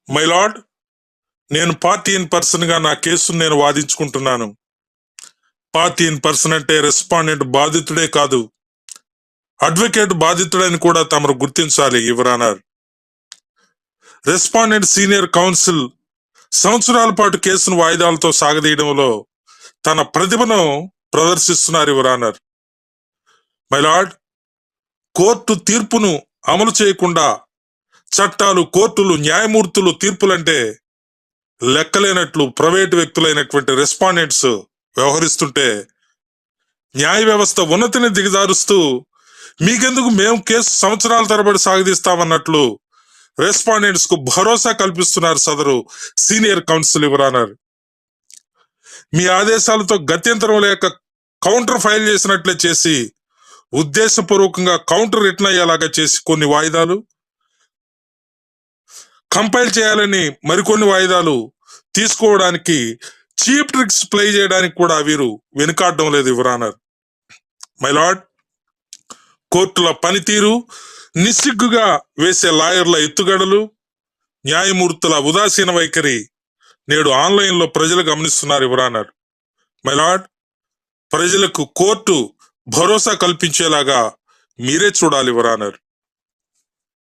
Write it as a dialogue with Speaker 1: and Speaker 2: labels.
Speaker 1: My lord, నేను party in person గా నా కేసును నేను వాదించుకుంటున్నాను. పార్టీ ఇన్ పర్సన్ అంటే రెస్పాండెంట్ బాధితుడే కాదు, అడ్వకేట్ బాధితుడని కూడా తమరు గుర్తించాలి your honour. Respondent senior council సంవత్సరాల పాటు కేసును వాయిదాలతో సాగదీయడంలో తన ప్రతిభను ప్రదర్శిస్తున్నారు your honour. My lord, court తీర్పును అమలు చేయకుండా చట్టాలు, కోర్టులు, న్యాయమూర్తులు తీర్పులంటే లెక్కలేనట్లు ప్రైవేటు వ్యక్తులైనటువంటి రెస్పాండెంట్స్ వ్యవహరిస్తుంటే న్యాయ వ్యవస్థ ఉన్నతిని దిగజారుస్తూ మీకెందుకు, మేము కేసు సంవత్సరాల తరబడి సాగదీస్తామన్నట్లు రెస్పాండెంట్స్ కు భరోసా కల్పిస్తున్నారు సదరు సీనియర్ కౌన్సిల్ యువర్ ఆనర్. మీ ఆదేశాలతో గత్యంతరం లేక కౌంటర్ ఫైల్ చేసినట్లే చేసి ఉద్దేశపూర్వకంగా కౌంటర్ రిటర్న్ అయ్యేలాగా చేసి కొన్ని వాయిదాలు, కంపైల్ చేయాలని మరికొన్ని వాయిదాలు తీసుకోవడానికి, చీప్ ట్రిక్స్ ప్లే చేయడానికి కూడా వీరు వెనుకాడడం లేదు యువర్ ఆనర్. మై లార్డ్, కోర్టుల పనితీరు, నిస్సిగ్గుగా వేసే లాయర్ల ఎత్తుగడలు, న్యాయమూర్తుల ఉదాసీన వైఖరి నేడు ఆన్లైన్ లో ప్రజలు గమనిస్తున్నారు యువర్ ఆనర్. మై లార్డ్, ప్రజలకు కోర్టు భరోసా కల్పించేలాగా మీరే చూడాలి యువర్ ఆనర్.